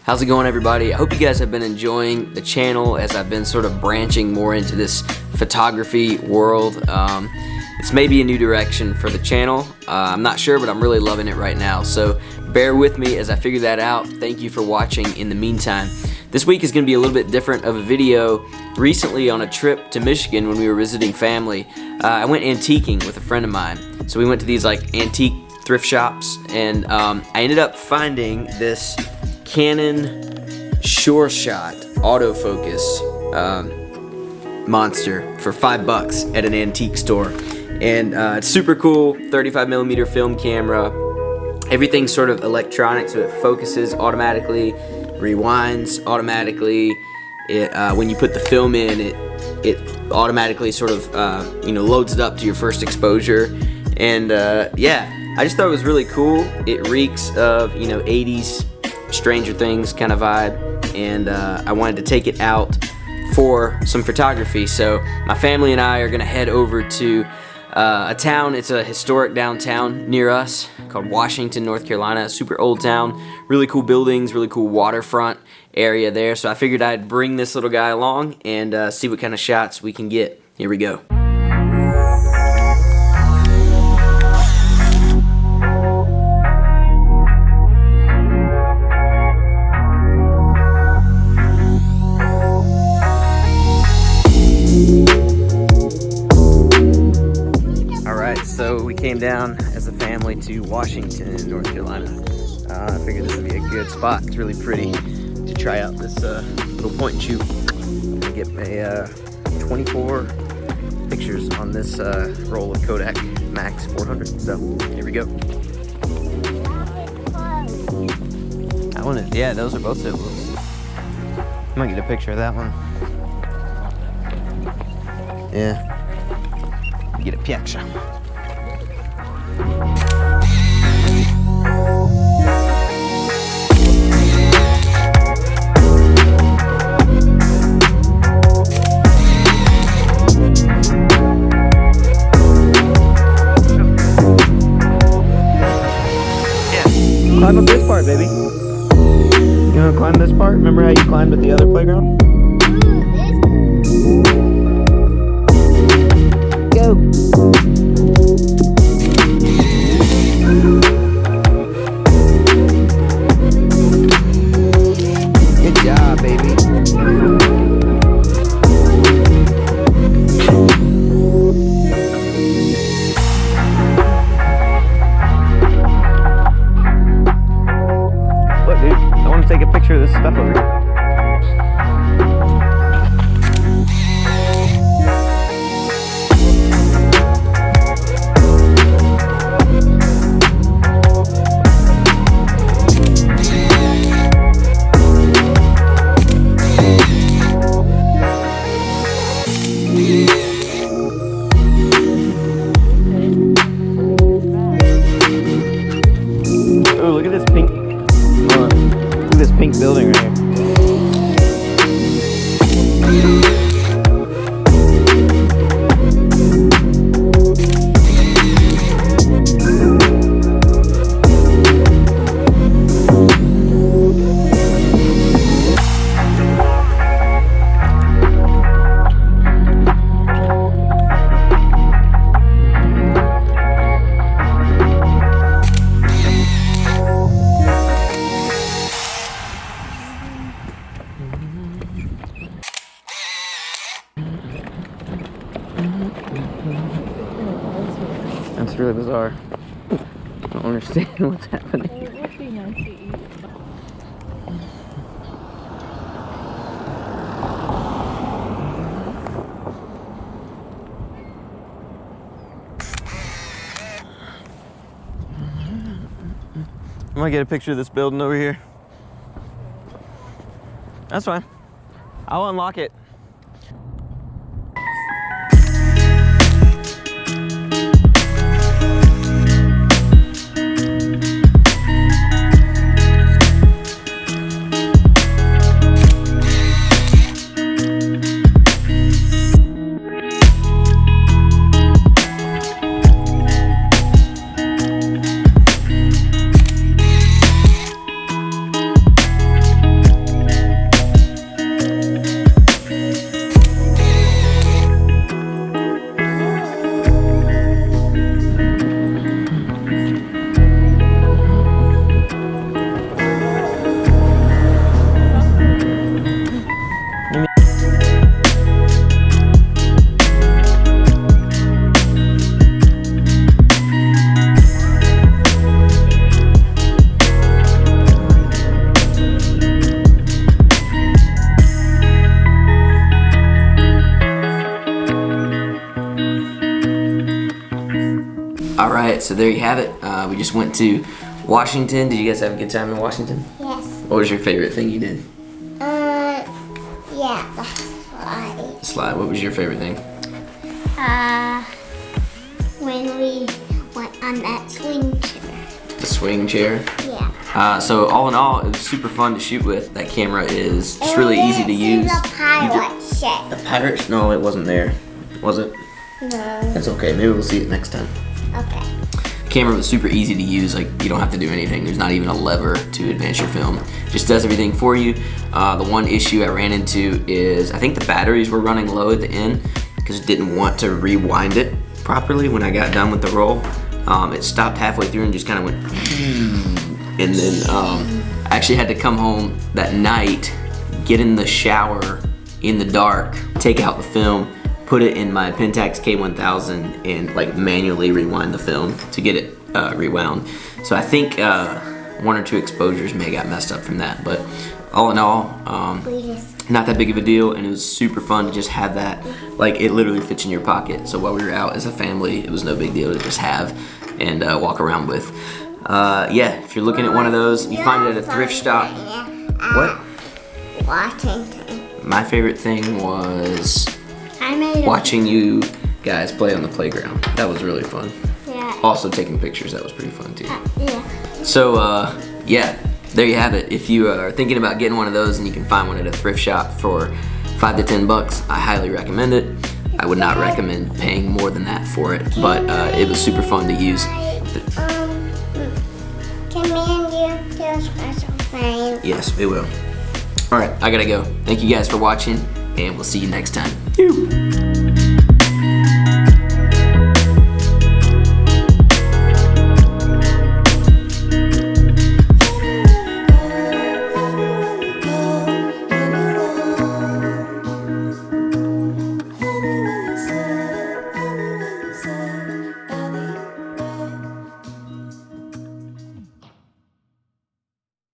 How's it going, everybody? I hope you guys have been enjoying the channel as I've been sort of branching more into this photography world. It's maybe a new direction for the channel. I'm not sure, but I'm really loving it right now. So bear with me as I figure that out. Thank you for watching in the meantime. This week is going to be a little bit different of a video. Recently on a trip to Michigan when we were visiting family, I went antiquing with a friend of mine. So we went to these like antique thrift shops, and I ended up finding this Canon SureShot Autofocus monster for $5 at an antique store. And it's super cool, 35mm film camera. Everything's sort of electronic, so it focuses automatically, rewinds automatically. When you put the film in, it automatically sort of loads it up to your first exposure. And yeah, I just thought it was really cool. It reeks of 80s Stranger Things kind of vibe, and I wanted to take it out for some photography. So my family and I are gonna head over to a town. It's a historic downtown near us called Washington, North Carolina. A super old town, really cool buildings, really cool waterfront area there. So I figured I'd bring this little guy along and see what kind of shots we can get. Here we go. So we came down as a family to Washington, North Carolina. I figured this would be a good spot. It's really pretty to try out this little point and shoot. I'm gonna get a 24 pictures on this roll of Kodak Max 400. So here we go. I want to, yeah, those are both civils. I might get a picture of that one. Yeah, get a picture. Climb up this part, baby. You wanna climb this part? Remember how you climbed at the other playground? Go. Good job, baby. Look, dude, I want to take a picture of this stuff over here. Oh, look at this pink. Look at this pink building right here. That's really bizarre. I don't understand what's happening. It would be nice to eat. I'm gonna get a picture of this building over here. That's fine. I'll unlock it. All right, so there you have it. We just went to Washington. Did you guys have a good time in Washington? Yes. What was your favorite thing you did? Yeah, the slide. Slide. What was your favorite thing? When we went on that swing chair. The swing chair. Yeah. So all in all, it was super fun to shoot with. That camera is just really easy to use. The pirate ship. The pirate? No, it wasn't there. Was it? No. That's okay. Maybe we'll see it next time. Okay. Camera was super easy to use. Like, you don't have to do anything. There's not even a lever to advance your film. Just does everything for you. The one issue I ran into is I think the batteries were running low at the end because it didn't want to rewind it properly when I got done with the roll. It stopped halfway through and just kind of went, and then I actually had to come home that night, get in the shower in the dark, take out the film, put it in my Pentax K1000 and like manually rewind the film to get it rewound. So I think 1 or 2 exposures may have got messed up from that, but all in all, not that big of a deal, and it was super fun to just have that. Like, it literally fits in your pocket. So while we were out as a family, it was no big deal to just have and walk around with. Yeah, if you're looking at one of those, you find it at a thrift shop. What? Washington. My favorite thing was watching you guys play on the playground. That was really fun. Yeah. Also taking pictures, that was pretty fun too. Yeah. So yeah, there you have it. If you are thinking about getting one of those and you can find one at a thrift shop for $5 to $10, I highly recommend it. I would not recommend paying more than that for it, but it was super fun to use. Can me and you do a special thing? Yes, we will. All right, I gotta go. Thank you guys for watching, and we'll see you next time.